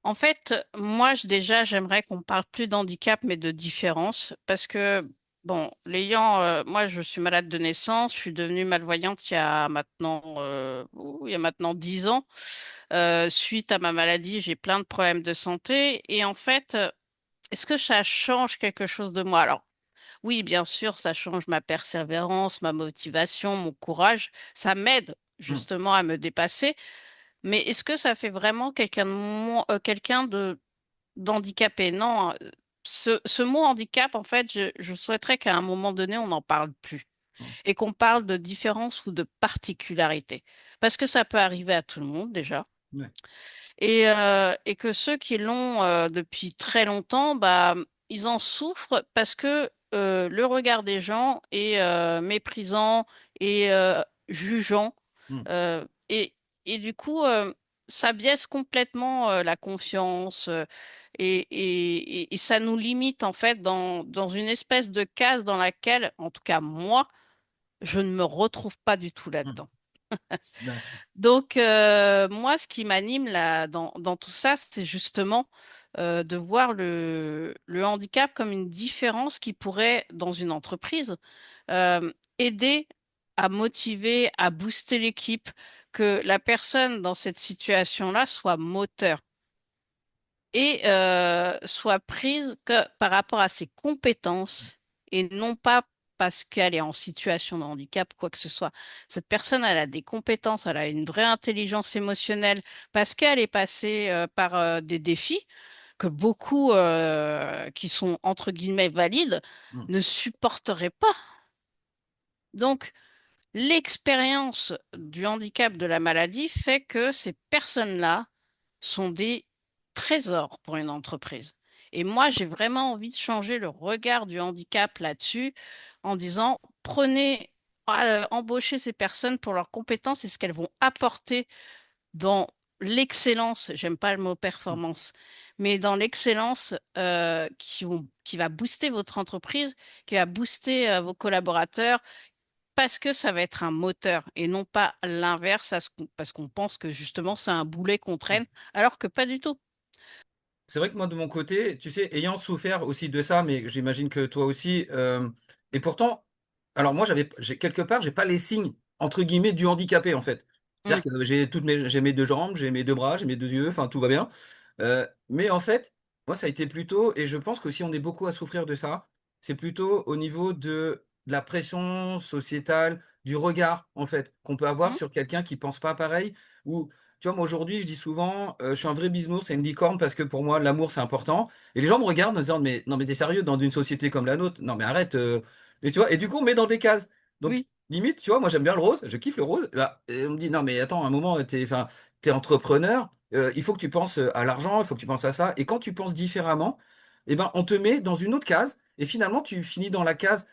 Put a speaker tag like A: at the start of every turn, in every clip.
A: En fait, moi, déjà, j'aimerais qu'on parle plus d'handicap, mais de différence, parce que, bon, moi, je suis malade de naissance, je suis devenue malvoyante il y a maintenant 10 ans. Suite à ma maladie, j'ai plein de problèmes de santé, et en fait, est-ce que ça change quelque chose de moi? Alors, oui, bien sûr, ça change ma persévérance, ma motivation, mon courage, ça m'aide
B: Mmh.
A: justement à me dépasser, mais est-ce que ça fait vraiment quelqu'un de d'handicapé? Non, ce mot handicap, en fait, je souhaiterais qu'à un moment donné, on n'en parle plus
B: Mmh.
A: et qu'on parle de différence ou de particularité. Parce que ça peut arriver à tout le monde déjà.
B: Ouais.
A: Et que ceux qui l'ont depuis très longtemps, bah, ils en souffrent parce que le regard des gens est méprisant et jugeant.
B: Mmh.
A: Euh, et, et du coup, ça biaise complètement la confiance et ça nous limite en fait dans une espèce de case dans laquelle, en tout cas moi, je ne me retrouve pas du tout
B: Mmh.
A: là-dedans.
B: D'accord.
A: Donc, moi, ce qui m'anime là, dans tout ça, c'est justement de voir le handicap comme une différence qui pourrait, dans une entreprise, aider à motiver, à booster l'équipe, que la personne dans cette situation-là soit moteur et soit prise par rapport à ses compétences et non pas parce qu'elle est en situation de handicap, quoi que ce soit. Cette personne, elle a des compétences, elle a une vraie intelligence émotionnelle parce qu'elle est passée par des défis que beaucoup qui sont entre guillemets valides
B: Mmh.
A: ne supporteraient pas. Donc, l'expérience du handicap, de la maladie, fait que ces personnes-là sont des trésors pour une entreprise. Et moi, j'ai vraiment envie de changer le regard du handicap là-dessus en disant, embauchez ces personnes pour leurs compétences et ce qu'elles vont apporter dans l'excellence, j'aime pas le mot
B: Mmh.
A: performance, mais dans l'excellence qui va booster votre entreprise, qui va booster vos collaborateurs, parce que ça va être un moteur et non pas l'inverse, parce qu'on pense que justement c'est un boulet qu'on
B: Mmh.
A: traîne, alors que pas du tout.
B: C'est vrai que moi, de mon côté, tu sais, ayant souffert aussi de ça, mais j'imagine que toi aussi, et pourtant, alors moi, j'ai quelque part, j'ai pas les signes, entre guillemets, du handicapé, en fait.
A: Mm.
B: C'est-à-dire que j'ai mes 2 jambes, j'ai mes 2 bras, j'ai mes 2 yeux, enfin, tout va bien. Mais en fait, moi, ça a été plutôt et je pense qu'aussi on est beaucoup à souffrir de ça, c'est plutôt au niveau de la pression sociétale, du regard, en fait, qu'on peut avoir
A: Mm.
B: sur quelqu'un qui pense pas pareil ou tu vois, moi, aujourd'hui, je dis souvent, je suis un vrai bisounours et une licorne parce que pour moi, l'amour, c'est important et les gens me regardent en disant: «Mais non, mais tu sérieux dans une société comme la nôtre? Non, mais arrête, et tu vois? Et du coup, on me met dans des cases. Donc
A: Oui,
B: limite, tu vois, moi, j'aime bien le rose, je kiffe le rose, bah et on me dit: «Non, mais attends, à un moment, tu entrepreneur, il faut que tu penses, à l'argent, il faut que tu penses à ça» et quand tu penses différemment et ben, on te met dans une autre case et finalement, tu finis dans la case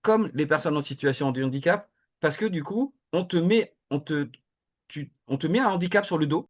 B: comme les personnes en situation de handicap parce que du coup, on te met un handicap sur le dos